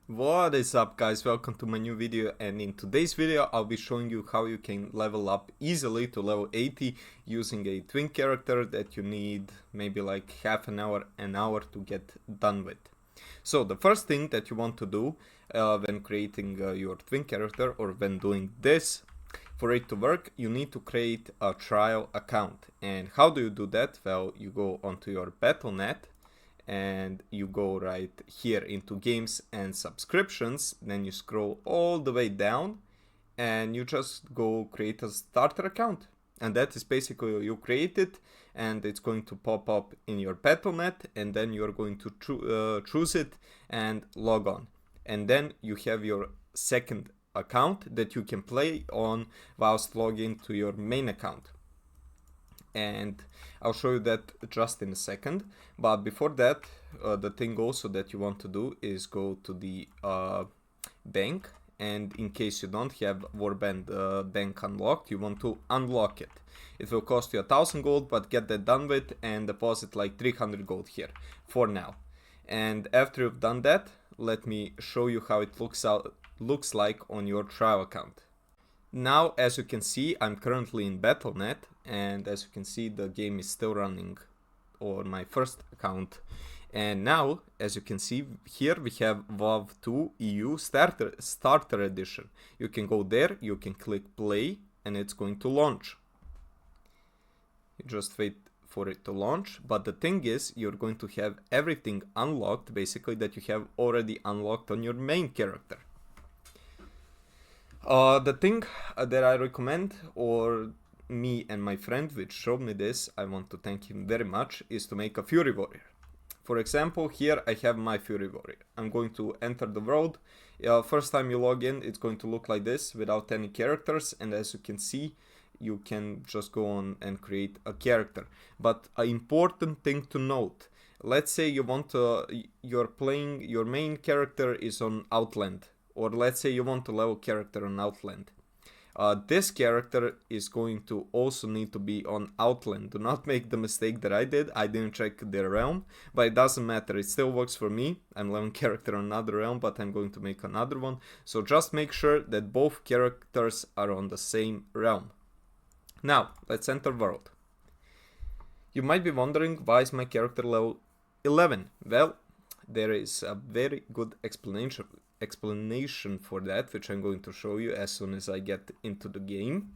What is up, guys? Welcome to my new video, and in today's video I'll be showing you how you can level up easily to level 80 using a TWINK character that you need maybe like half an hour to get done with. So the first thing that you want to do when creating your TWINK character, or when doing this, for it to work, you need to create a trial account. And how do you do that? Well, you go onto your Battle.net and you go right here into games and subscriptions, then you scroll all the way down and you just go create a starter account, and that is basically you create it and it's going to pop up in your Battle.net, and then you're going to choose it and log on, and then you have your second account that you can play on whilst logging to your main account. And I'll show you that just in a second, but before that, the thing also that you want to do is go to the bank, and in case you don't have warband bank unlocked, you want to unlock it. It will cost you 1000 gold, but get that done with and deposit like 300 gold here for now. And after you've done that, let me show you how it looks like on your trial account. Now, as you can see, I'm currently in Battle.net, and as you can see, the game is still running on my first account. And now, as you can see here, we have WoW 2 EU Starter Edition. You can go there, you can click play, and it's going to launch. You just wait for it to launch, but the thing is, you're going to have everything unlocked, basically, that you have already unlocked on your main character. The thing that I recommend, or me and my friend which showed me this, I want to thank him very much, is to make a Fury Warrior. For example, here I have my Fury Warrior. I'm going to enter the world. First time you log in, it's going to look like this without any characters, and as you can see, you can just go on and create a character. But an important thing to note, let's say you want you're playing, your main character is on Outland, or let's say you want to level character on Outland. This character is going to also need to be on Outland. Do not make the mistake that I did. I didn't check their realm, but it doesn't matter. It still works for me. I'm leveling character on another realm, but I'm going to make another one. So just make sure that both characters are on the same realm. Now, let's enter world. You might be wondering, why is my character level 11? Well, there is a very good explanation for that, which I'm going to show you as soon as I get into the game,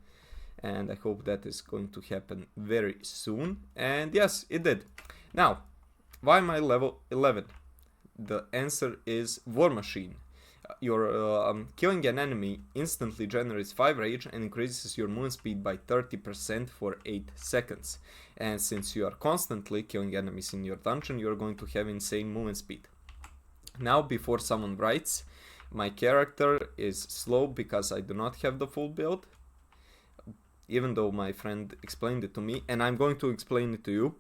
and I hope that is going to happen very soon. And yes, it did. Now, why am I level 11? The answer is War Machine. Your killing an enemy instantly generates 5 rage and increases your movement speed by 30% for 8 seconds. And since you are constantly killing enemies in your dungeon, you're going to have insane movement speed. Now, before someone writes, my character is slow because I do not have the full build, even though my friend explained it to me, and I'm going to explain it to you.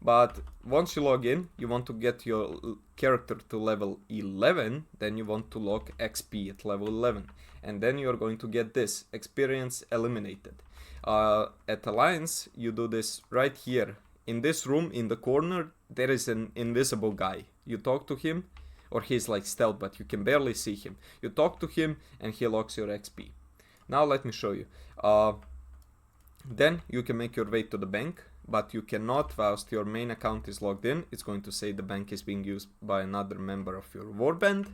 But once you log in, you want to get your character to level 11, then you want to log XP at level 11, and then you're going to get this, experience eliminated. At Alliance, you do this right here. In this room, in the corner, there is an invisible guy. You talk to him, or he's like stealth, but you can barely see him. You talk to him and he locks your XP. Now let me show you. Then you can make your way to the bank, but you cannot whilst your main account is logged in. It's going to say the bank is being used by another member of your warband.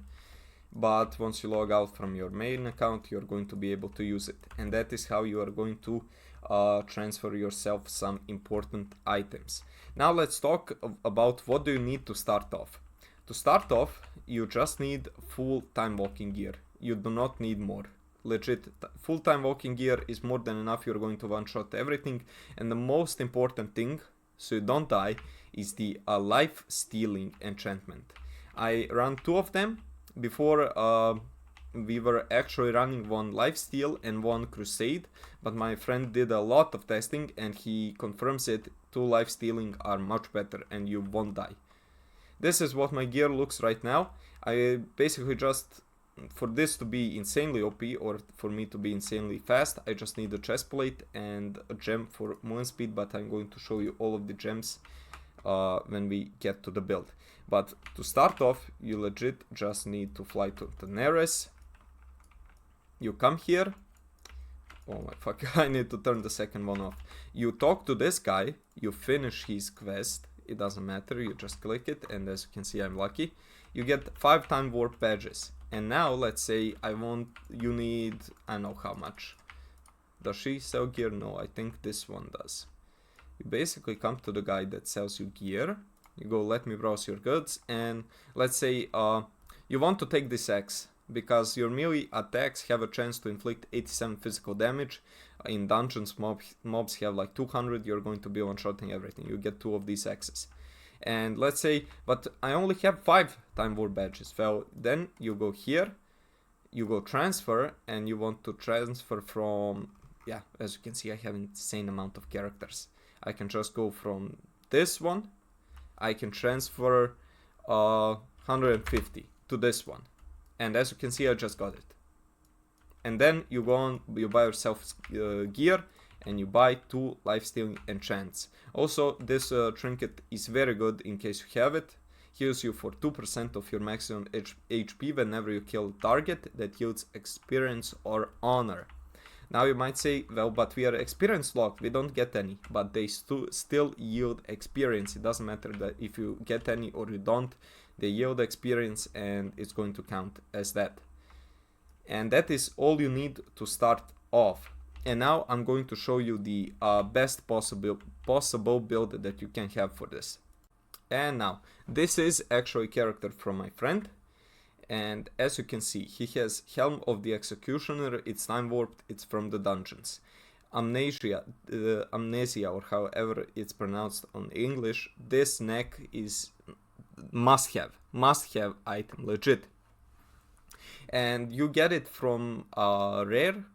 But once you log out from your main account, you're going to be able to use it. And that is how you are going to transfer yourself some important items. Now let's talk about what do you need to start off. To start off, you just need full time walking gear. You do not need more. Legit, full time walking gear is more than enough. You're going to one shot everything. And the most important thing, so you don't die, is the life stealing enchantment. I ran 2 of them. Before we were actually running one life steal and one crusade, but my friend did a lot of testing and he confirms it. 2 life stealing are much better and you won't die. This is what my gear looks right now. I basically just, for this to be insanely OP, or for me to be insanely fast, I just need a chest plate and a gem for movement speed, but I'm going to show you all of the gems when we get to the build. But to start off, you legit just need to fly to the nearest. You come here. Oh my fuck, I need to turn the second one off. You talk to this guy, you finish his quest. It doesn't matter, you just click it, and as you can see, I'm lucky. You get 5 time warp badges. And now, let's say you need, I don't know how much. Does she sell gear? No, I think this one does. You basically come to the guy that sells you gear. You go, let me browse your goods, and let's say you want to take this axe, because your melee attacks have a chance to inflict 87 physical damage. In dungeons, mobs have like 200, you're going to be one-shotting everything. You get 2 of these axes. And let's say, but I only have 5 time warp badges. Well, then you go here, you go transfer, and you want to transfer from, yeah, as you can see, I have an insane amount of characters. I can just go from this one, I can transfer 150 to this one. And as you can see, I just got it. And then you go on, you buy yourself gear, and you buy 2 life-stealing enchants. Also, this trinket is very good in case you have it. Heals you for 2% of your maximum HP whenever you kill a target that yields experience or honor. Now you might say, well, but we are experience locked, we don't get any. But they still yield experience. It doesn't matter that if you get any or you don't, they yield experience and it's going to count as that. And that is all you need to start off. And now I'm going to show you the best possible build that you can have for this. And now, this is actually a character from my friend. And as you can see, he has Helm of the Executioner, it's time warped, it's from the dungeons. Amnesia, or however it's pronounced on English, this neck is must have item, legit. And you get it from rare.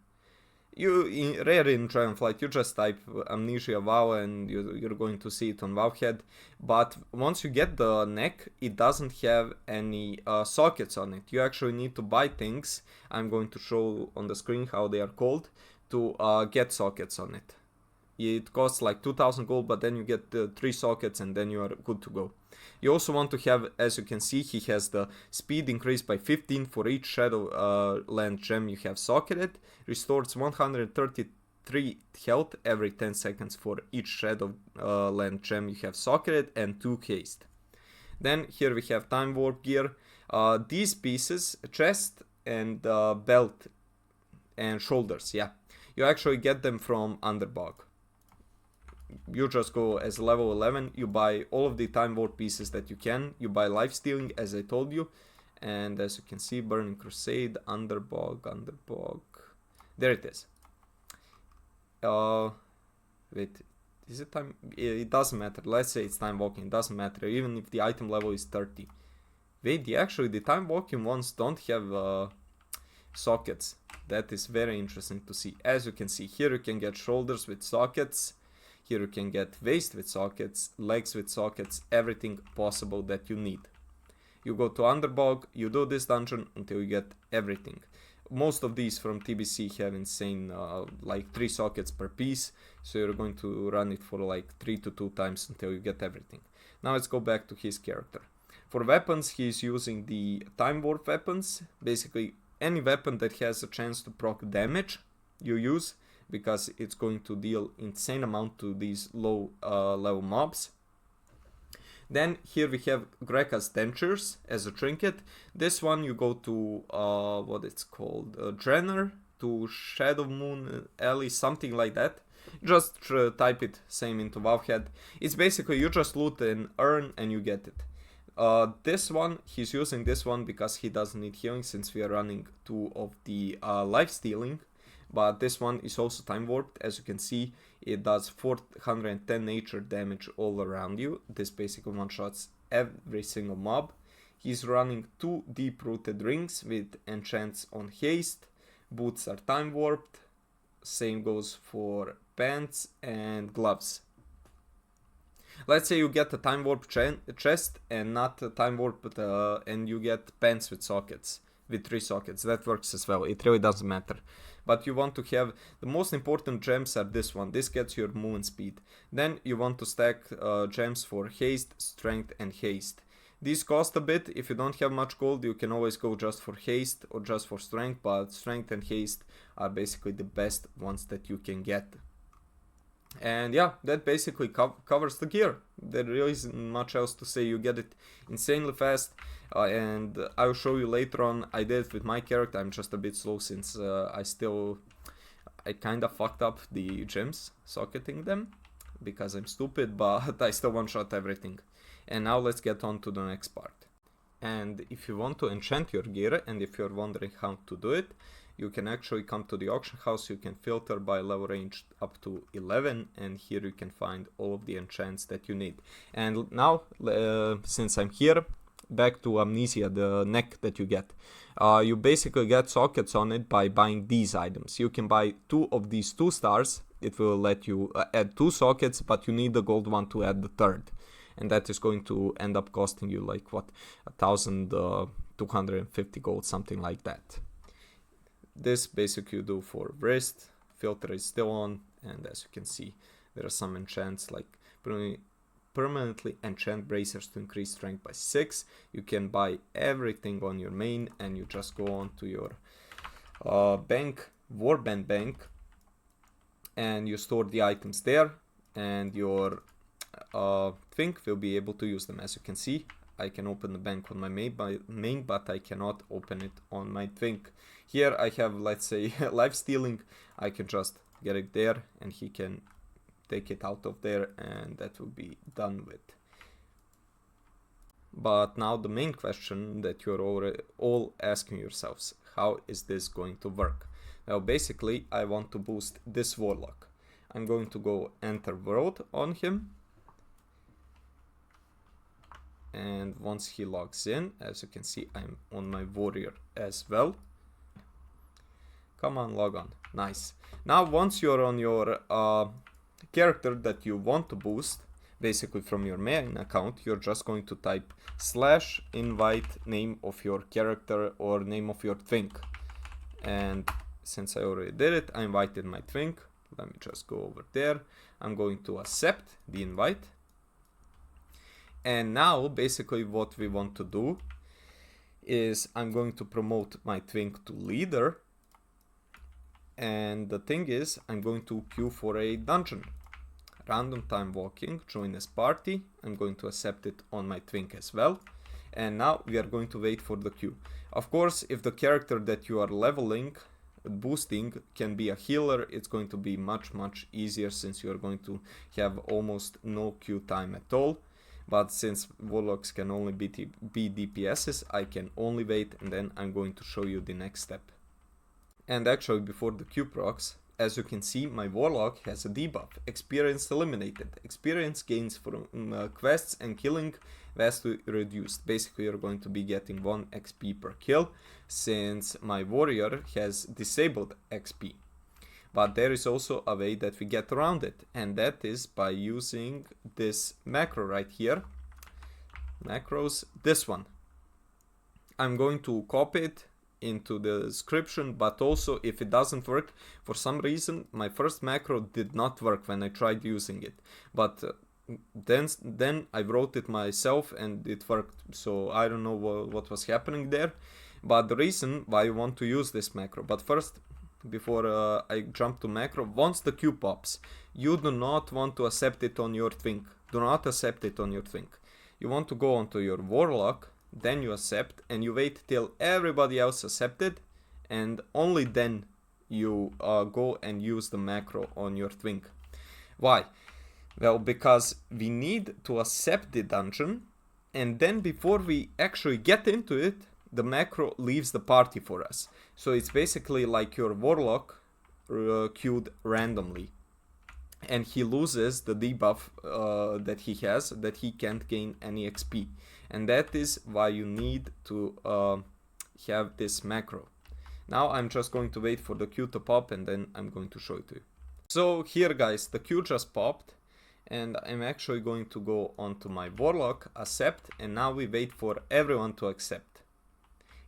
Rare in Dragonflight, you just type Amnesia WoW and you're going to see it on Wowhead. But once you get the neck, it doesn't have any sockets on it. You actually need to buy things. I'm going to show on the screen how they are called to get sockets on it. It costs like 2000 gold, but then you get 3 sockets and then you are good to go. You also want to have, as you can see, he has the speed increased by 15 for each shadow land gem you have socketed. Restores 133 health every 10 seconds for each shadow land gem you have socketed, and 2 haste. Then here we have time warp gear. These pieces, chest and belt and shoulders, yeah. You actually get them from Underbog. You just go as level 11, you buy all of the time warp pieces that you can, you buy life stealing as I told you, and as you can see, Burning Crusade, Underbog, there it is. Wait, is it time? It doesn't matter, let's say it's time walking, it doesn't matter, even if the item level is 30. Wait, the time walking ones don't have sockets. That is very interesting to see. As you can see, here you can get shoulders with sockets. Here you can get waist with sockets, legs with sockets, everything possible that you need. You go to Underbog, you do this dungeon until you get everything. Most of these from TBC have insane, like 3 sockets per piece, so you're going to run it for like 3 to 2 times until you get everything. Now let's go back to his character. For weapons, he's using the time warp weapons. Basically, any weapon that has a chance to proc damage, you use, because it's going to deal insane amount to these low level mobs. Then here we have Greka's dentures as a trinket. This one you go to what it's called, Drenner, to Shadow Moon Alley, something like that. Just type it same into Wowhead. It's basically you just loot and earn and you get it. This one, he's using this one because he doesn't need healing since we are running 2 of the life stealing. But this one is also time warped. As you can see, it does 410 nature damage all around you. This basically one-shots every single mob. He's running 2 deep-rooted rings with enchants on haste. Boots are time warped. Same goes for pants and gloves. Let's say you get a time warp chest and not a time warp, and you get pants with sockets, with 3 sockets. That works as well. It really doesn't matter. But you want to have the most important gems are this one. This gets your movement speed. Then you want to stack gems for haste, strength, and haste. These cost a bit. If you don't have much gold, you can always go just for haste or just for strength, but strength and haste are basically the best ones that you can get. And yeah, that basically covers the gear. There really isn't much else to say. You get it insanely fast, and I'll show you later on. I did it with my character. I'm just a bit slow since I kind of fucked up the gems, socketing them, because I'm stupid, but I still one-shot everything. And now let's get on to the next part. And if you want to enchant your gear, and if you're wondering how to do it, you can actually come to the auction house. You can filter by level range up to 11, and here you can find all of the enchants that you need. And now, since I'm here, back to amnesia, the neck that you get. You basically get sockets on it by buying these items. You can buy 2 of these 2 stars. It will let you add 2 sockets, but you need the gold one to add the third. And that is going to end up costing you like what, 1,250 gold, something like that. This basically you do for wrist. Filter is still on, and as you can see, there are some enchants like permanently enchant bracers to increase strength by 6. You can buy everything on your main, and you just go on to your bank, warband bank, and you store the items there, and your TWINK will be able to use them. As you can see, I can open the bank on my main, but I cannot open it on my TWINK. Here I have, let's say, life stealing. I can just get it there, and he can take it out of there, and that will be done with. But now the main question that you're all asking yourselves, how is this going to work? Well, basically, I want to boost this warlock. I'm going to go enter world on him. And once he logs in, as you can see, I'm on my warrior as well. Come on, log on. Nice. Now, once you're on your character that you want to boost, basically from your main account, you're just going to type /invite name of your character or name of your TWINK. And since I already did it, I invited my TWINK. Let me just go over there. I'm going to accept the invite. And now, basically, what we want to do is I'm going to promote my TWINK to leader. And the thing is, I'm going to queue for a dungeon. Random time walking, join as party. I'm going to accept it on my TWINK as well. And now we are going to wait for the queue. Of course, if the character that you are leveling, boosting, can be a healer, it's going to be much easier, since you are going to have almost no queue time at all. But since warlocks can only be DPSs, I can only wait, and then I'm going to show you the next step. And actually, before the Q procs, as you can see, my warlock has a debuff, experience eliminated. Experience gains from quests and killing vastly reduced. Basically, you're going to be getting 1 XP per kill, since my warrior has disabled XP. But there is also a way that we get around it, and that is by using this macro right here. Macros, this one. I'm going to copy it into the description, but also if it doesn't work, for some reason my first macro did not work when I tried using it. But then I wrote it myself and it worked, so I don't know what was happening there. But the reason why you want to use this macro, but first, before I jump to macro, once the Q pops, you do not want to accept it on your TWINK. Do not accept it on your TWINK. You want to go onto your warlock, then you accept, and you wait till everybody else accepted, and only then you go and use the macro on your TWINK. Why? Well, because we need to accept the dungeon, and then before we actually get into it, the macro leaves the party for us. So it's basically like your warlock queued randomly, and he loses the debuff that he has, that he can't gain any XP. And that is why you need to have this macro. Now I'm just going to wait for the queue to pop, and then I'm going to show it to you. So here, guys, the queue just popped, and I'm actually going to go onto my warlock, accept, and now we wait for everyone to accept.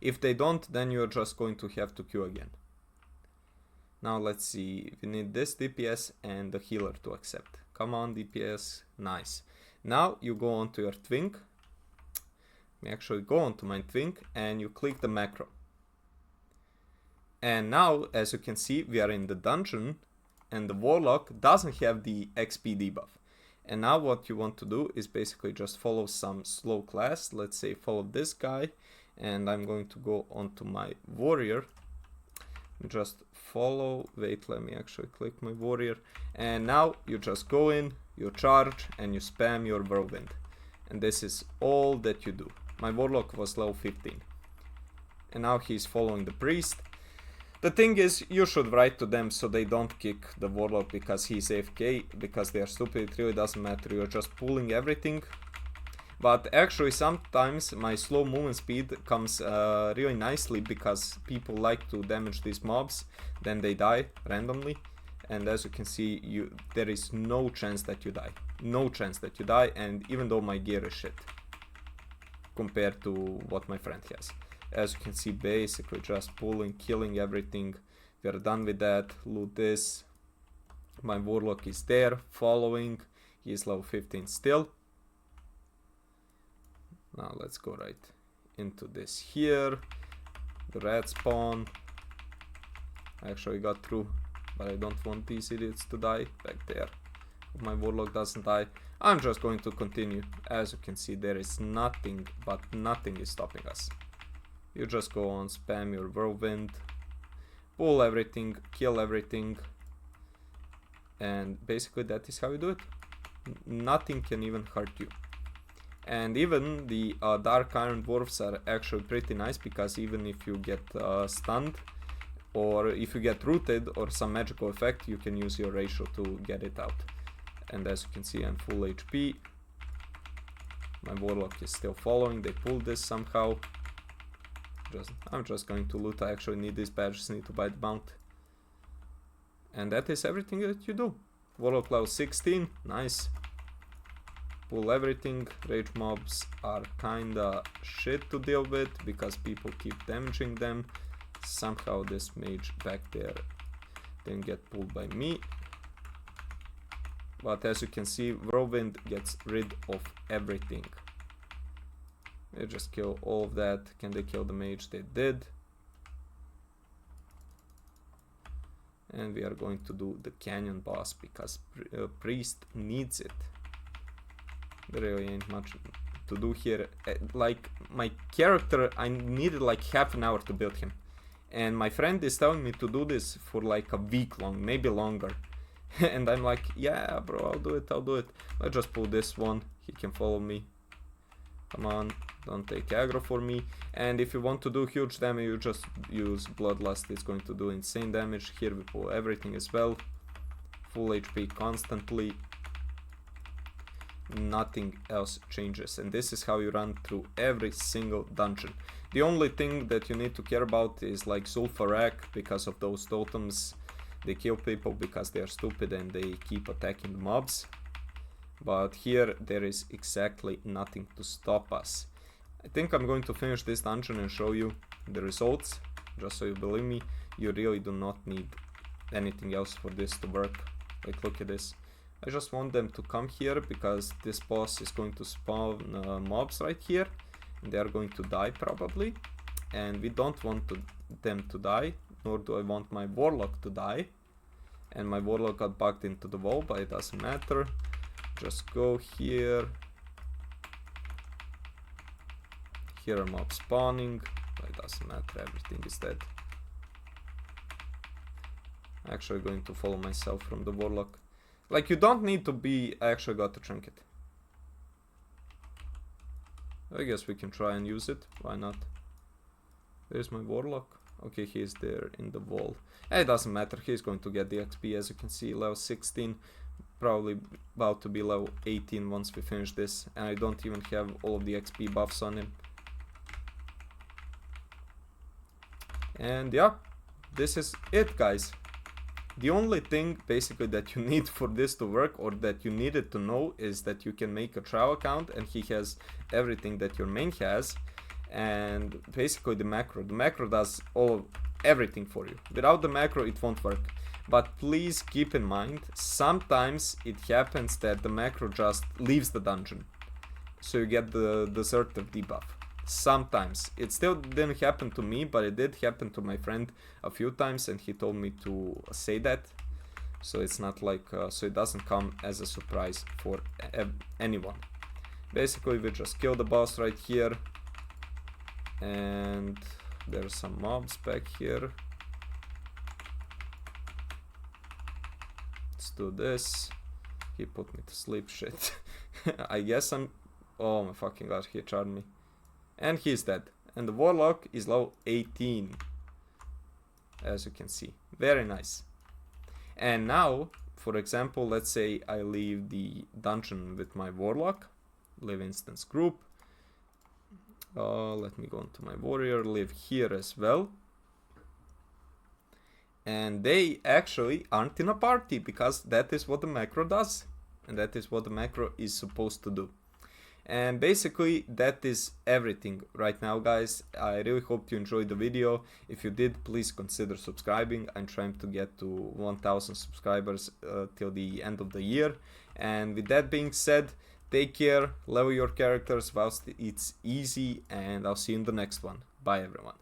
If they don't, then you're just going to have to queue again. Now let's see, we need this DPS and the healer to accept. Come on, DPS, nice. Now you go onto your TWINK, You actually go onto my TWINK and you click the macro. And now, as you can see, we are in the dungeon and the warlock doesn't have the XP debuff. And now what you want to do is basically just follow some slow class. Let's say follow this guy, and I'm going to go onto my warrior. Just follow, wait, let me actually click my warrior. And now you just go in, you charge, and you spam your whirlwind. And this is all that you do. My warlock was level 15. And now he's following the priest. The thing is, you should write to them so they don't kick the warlock because he's AFK, because they are stupid. It really doesn't matter, you're just pulling everything. But actually sometimes my slow movement speed comes really nicely because people like to damage these mobs, then they die randomly. And as you can see, there is no chance that you die. No chance that you die, and even though my gear is shit compared to what my friend has. As you can see, basically just pulling, killing everything. We are done with that. Loot this. My warlock is there, following. He is level 15 still. Now let's go right into this here. The red spawn. I actually got through, but I don't want these idiots to die back there. If my warlock doesn't die, I'm just going to continue. As you can see, there is nothing, but nothing is stopping us. You just go on, spam your whirlwind, pull everything, kill everything, and basically that is how you do it. Nothing can even hurt you. And even the dark iron dwarfs are actually pretty nice, because even if you get stunned, or if you get rooted or some magical effect, you can use your ratio to get it out. And as you can see, I'm full HP. My warlock is still following. They pulled this somehow. I'm just going to loot. I actually need these badges, need to buy the mount. And that is everything that you do. Warlock level 16, nice. Pull everything. Rage mobs are kinda shit to deal with because people keep damaging them. Somehow this mage back there didn't get pulled by me. But as you can see, whirlwind gets rid of everything. They just kill all of that. Can they kill the mage? They did. And we are going to do the canyon boss because priest needs it. There really ain't much to do here. Like, my character, I needed like half an hour to build him. And my friend is telling me to do this for like a week long, maybe longer. And I'm like, yeah, bro, I'll do it, I'll do it. Let's just pull this one. He can follow me. Come on, don't take aggro for me. And if you want to do huge damage, you just use Bloodlust. It's going to do insane damage. Here we pull everything as well. Full HP constantly. Nothing else changes. And this is how you run through every single dungeon. The only thing that you need to care about is like Zulfarak, because of those totems. They kill people because they are stupid and they keep attacking the mobs. But here there is exactly nothing to stop us. I think I'm going to finish this dungeon and show you the results, just so you believe me. You really do not need anything else for this to work. Like, look at this. I just want them to come here because this boss is going to spawn mobs right here. And they are going to die probably. And we don't want them to die, nor do I want my warlock to die. And my warlock got bugged into the wall, but it doesn't matter. Just go here. Here are mobs spawning, but it doesn't matter, everything is dead. I'm actually going to follow myself from the warlock. Like, you don't need to be... I actually got the trinket. I guess we can try and use it, why not? There's my warlock. Okay, he's there in the wall. It doesn't matter, he's going to get the XP, as you can see, level 16. Probably about to be level 18 once we finish this, and I don't even have all of the XP buffs on him. And yeah, this is it, guys. The only thing basically that you need for this to work, or that you needed to know, is that you can make a trial account and he has everything that your main has. And basically the macro does everything for you. Without the macro it won't work. But please keep in mind, sometimes it happens that the macro just leaves the dungeon. So you get the deserter debuff. sometimes. It still didn't happen to me, but it did happen to my friend a few times, and he told me to say that. So it's not like, so it doesn't come as a surprise for anyone. Basically, we just kill the boss right here, and there's some mobs back here. Let's do this. He put me to sleep, shit. I guess I'm... Oh my fucking god, he charged me. And he's dead. And the warlock is level 18. As you can see. Very nice. And now, for example, let's say I leave the dungeon with my warlock. Leave instance group. Let me go into my warrior. Live here as well. And they actually aren't in a party, because that is what the macro does. And that is what the macro is supposed to do. And basically that is everything right now, guys. I really hope you enjoyed the video. If you did, please consider subscribing. I'm trying to get to 1000 subscribers till the end of the year. And with that being said, take care, level your characters whilst it's easy, and I'll see you in the next one. Bye everyone.